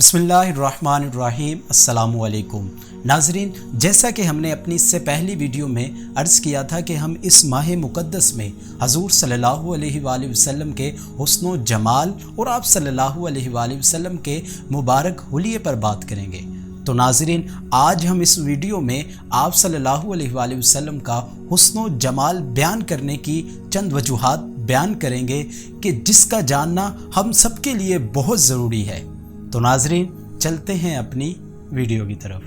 बिस्मिल्लाहिर्रहमानिर्रहीम। अस्सलामु अलैकुम नाज़रीन, जैसा कि हमने अपनी इससे पहली वीडियो में अर्ज़ किया था कि हम इस माह मुक़द्दस में हज़ूर सल्लल्लाहु अलैहि वसल्लम के हुस्न जमाल और आप सल्लल्लाहु अलैहि वसल्लम के मुबारक हुलिये पर बात करेंगे। तो नाज़रीन, आज हम इस वीडियो में आप सल्लल्लाहु अलैहि वसल्लम का हुस्न जमाल बयान करने की चंद वजूहात बयान करेंगे कि जिसका जानना हम सबके लिए बहुत ज़रूरी है। तो नाज़रीन, चलते हैं अपनी वीडियो की तरफ।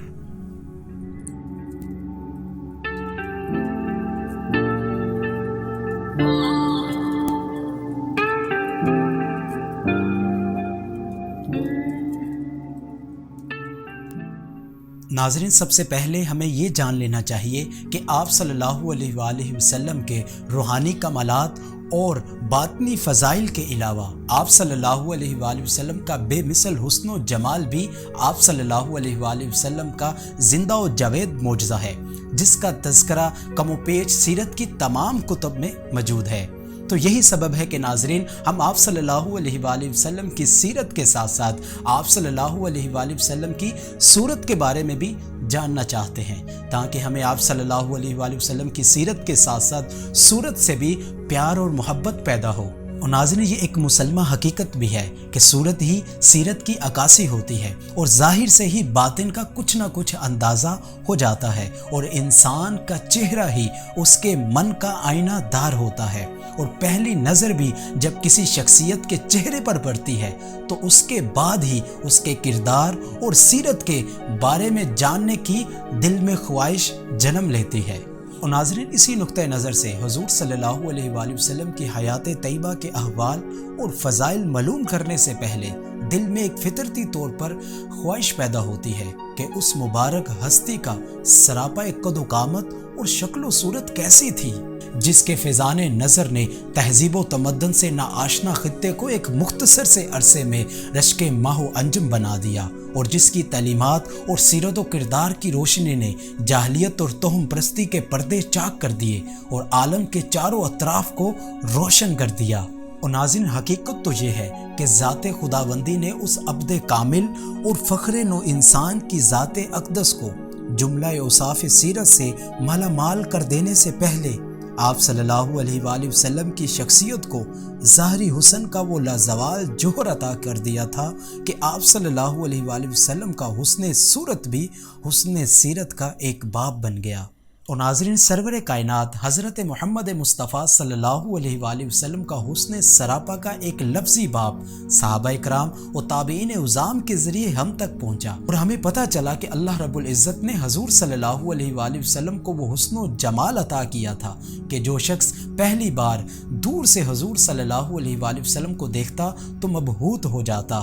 नाज़रीन, सबसे पहले हमें ये जान लेना चाहिए कि आप सल्लल्लाहु अलैहि वसल्लम के रूहानी कमालात और बातनी फ़ज़ाइल के अलावा आप सल्लल्लाहु अलैहि वसल्लम का बेमिसल हुस्न जमाल भी आप सल्लल्लाहु अलैहि वसल्लम का ज़िंदा व जावेद मौजज़ा है, जिसका तज़किरा कमोपेश सीरत की तमाम कुतुब में मौजूद है। तो यही सबब है कि नाज़रीन, हम आप सल्लल्लाहु अलैहि वसल्लम की सीरत के साथ साथ आप सल्लल्लाहु अलैहि वसल्लम की सूरत के बारे में भी जानना चाहते हैं, ताकि हमें आप सल्लल्लाहु अलैहि वसल्लम की सीरत के साथ साथ सूरत से भी प्यार और मोहब्बत पैदा हो। और नाज़रीन, ये एक मुसलमा हकीकत भी है कि सूरत ही सीरत की अक्कासी होती है और ज़ाहिर से ही बातिन का कुछ ना कुछ अंदाज़ा हो जाता है, और इंसान का चेहरा ही उसके मन का आईना दार होता है। और पहली नज़र भी जब किसी शख्सियत के चेहरे पर पड़ती है तो उसके बाद ही उसके किरदार और सीरत के बारे में जानने की दिल में ख्वाहिश जन्म लेती है। और नाज़रीन, इसी नुक्ते नज़र से हुज़ूर सल्लल्लाहु अलैहि वसल्लम की हयात तैयबा के अहवाल और फ़ज़ाइल मालूम करने से पहले दिल में एक फितरती तौर पर ख्वाहिश पैदा होती है कि उस मुबारक हस्ती का सरापा कद कामत और शक्ल सूरत कैसी थी, जिसके फैज़ान नज़र ने तहज़ीब व तमद्दन से नाआशना खित्ते को एक मुख्तसर से अरसे में रश्के माहो अंजम बना दिया, और जिसकी तालीमात और सीरत व किरदार की रोशनी ने जाहलियत और तोहम परस्ती के पर्दे चाक कर दिए और आलम के चारों अतराफ को रोशन कर दिया। और नाज़रीन, हकीकत तो ये है कि ज़ाते खुदाबंदी ने उस अब्दे कामिल और फ़ख्रे नो इंसान की ज़ाते अक़दस को जुमला औसाफ़ सीरत से माला माल कर देने से पहले आप सल्लल्लाहु अलैहि वसल्लम की शख्सियत को ज़ाहरी हुस्न का वो लाजवाल जोहर अता कर दिया था कि आप सल्लल्लाहु अलैहि वसल्लम का हुस्न सूरत भी हुस्न सीरत का एक बाब बन गया। और नाज़रीन, सरवर कायनात हज़रत मोहम्मद मुस्तफ़ा सल्लल्लाहु अलैहि वसल्लम का हुस्न सरापा का एक लफ्ज़ी बाब सहाबा इकराम और ताबईन उज़ाम के ज़रिए हम तक पहुँचा, और हमें पता चला कि अल्लाह रब्बुल इज़्ज़त ने हज़ूर सल्लल्लाहु अलैहि वसल्लम को वो हुस्न जमाल अता किया था कि जो शख्स पहली बार दूर से हज़ूर सल्लल्लाहु अलैहि वसल्लम को देखता तो मबहूत हो जाता,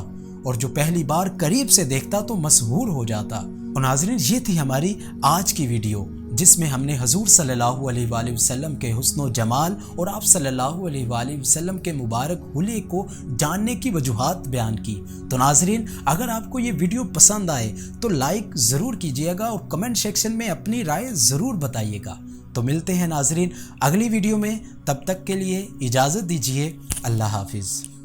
और जो पहली बार करीब से देखता तो मसहूर हो जाता। और नाज़रीन, ये थी हमारी आज की वीडियो, जिसमें हमने हज़ूर सल्लल्लाहु अलैहि वसल्लम के हुस्न जमाल और आप सल्लल्लाहु अलैहि वसल्लम के मुबारक हुलिये को जानने की वजूहात बयान की। तो नाज़रीन, अगर आपको ये वीडियो पसंद आए तो लाइक ज़रूर कीजिएगा और कमेंट सेक्शन में अपनी राय ज़रूर बताइएगा। तो मिलते हैं नाज़रीन अगली वीडियो में, तब तक के लिए इजाज़त दीजिए। अल्लाह हाफिज़।